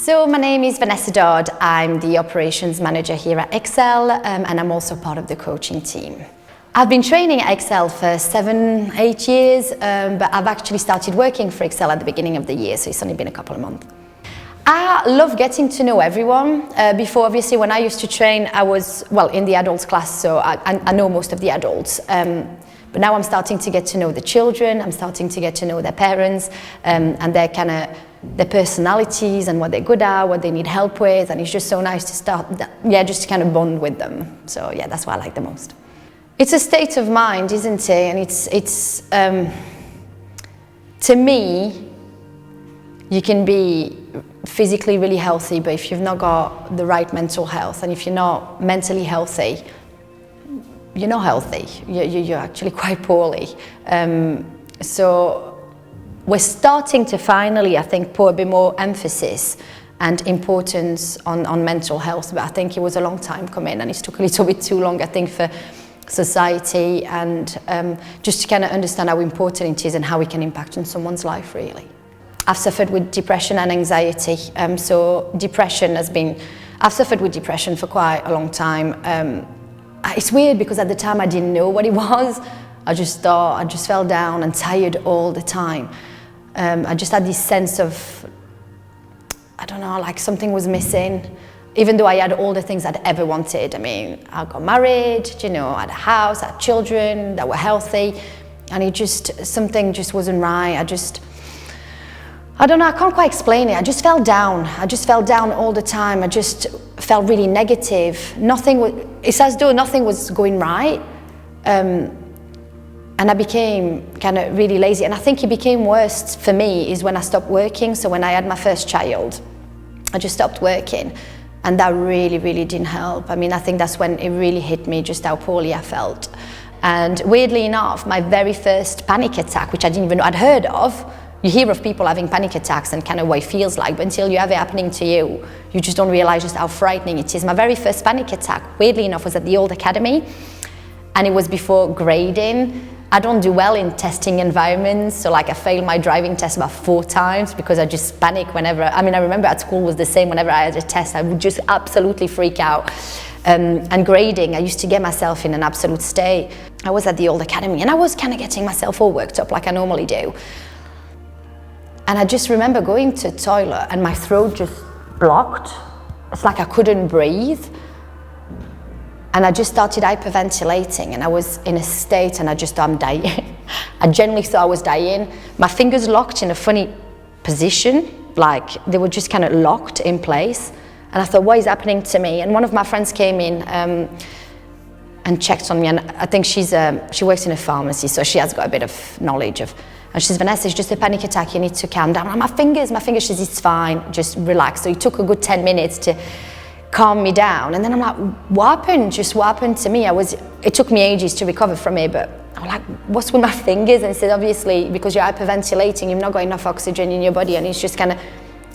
So my name is Vanessa. I'm the operations manager here at Excel, and I'm also part of the coaching team. I've been training at Excel for 7-8 years, but I've actually started working for Excel at the beginning of the year, so it's only been a couple of months. I love getting to know everyone. Before, obviously, when I used to train, I was, well, in the adults class, so I know most of the adults. But now I'm starting to get to know the children, I'm starting to get to know their parents, and their personalities and what they're good at, what they need help with, and it's just so nice to start, just to kind of bond with them. So yeah, that's what I like the most. It's a state of mind, isn't it? And it's to me, you can be physically really healthy, but if you've not got the right mental health, and if you're not mentally healthy, you're not healthy. You're actually quite poorly. So we're starting to finally, I think, put a bit more emphasis and importance on mental health, but I think it was a long time coming, and it took a little bit too long, I think, for society and just to kind of understand how important it is and how it can impact on someone's life, really. I've suffered with depression and anxiety, so I've suffered with depression for quite a long time. It's weird because at the time I didn't know what it was. I just fell down and tired all the time. I just had this sense of, I don't know, like something was missing, even though I had all the things I'd ever wanted. I mean, I got married, I had a house, I had children that were healthy, and something just wasn't right. I don't know, I can't quite explain it. I just fell down. I just fell down all the time. I just felt really negative. It's as though nothing was going right. And I became kind of really lazy. And I think it became worse for me is when I stopped working. So when I had my first child, I just stopped working. And that really, really didn't help. I mean, I think that's when it really hit me, just how poorly I felt. And weirdly enough, my very first panic attack, which I didn't even know I'd heard of, you hear of people having panic attacks and kind of what it feels like, but until you have it happening to you, you just don't realize just how frightening it is. My very first panic attack, weirdly enough, was at the old academy, and it was before grading. I don't do well in testing environments, so like I failed my driving test about 4 times because I just panic whenever, I remember at school was the same. Whenever I had a test, I would just absolutely freak out. And grading, I used to get myself in an absolute state. I was at the old academy and I was kind of getting myself all worked up like I normally do. And I just remember going to the toilet and my throat just blocked. It's like I couldn't breathe. And I just started hyperventilating, and I was in a state and I just thought I'm dying. I genuinely thought I was dying. My fingers locked in a funny position, like they were just kind of locked in place. And I thought, what is happening to me? And one of my friends came in and checked on me, and I think she works in a pharmacy, so she has got a bit of knowledge of. And she says, Vanessa, it's just a panic attack, you need to calm down. And my fingers, she says, it's fine, just relax. So it took a good 10 minutes to calm me down. And then I'm like, what happened? Just what happened to me? It took me ages to recover from it, but I'm like, what's with my fingers? And it said, obviously, because you're hyperventilating, you've not got enough oxygen in your body, and it's just kind of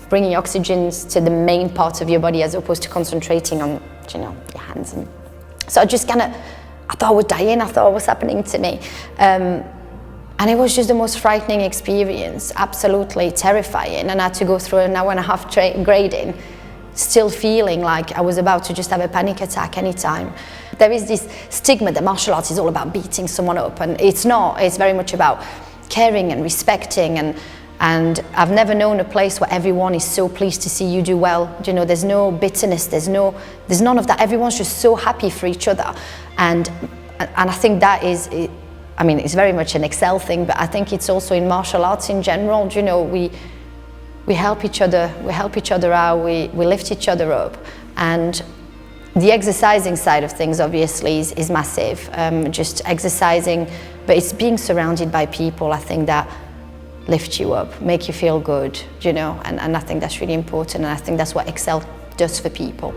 bringing oxygen to the main part of your body as opposed to concentrating on, your hands. And so I thought I was dying, I thought what's happening to me? And it was just the most frightening experience, absolutely terrifying. And I had to go through an hour and a half grading, still feeling like I was about to just have a panic attack anytime. There is this stigma that martial arts is all about beating someone up, and it's not. It's very much about caring and respecting, and I've never known a place where everyone is so pleased to see you do well. There's no bitterness, there's none of that. Everyone's just so happy for each other. And I think that is, it's very much an Excel thing, but I think it's also in martial arts in general. We help each other out, we lift each other up. And the exercising side of things obviously is massive, just exercising, but it's being surrounded by people, I think, that lift you up, make you feel good, and I think that's really important, and I think that's what Excel does for people.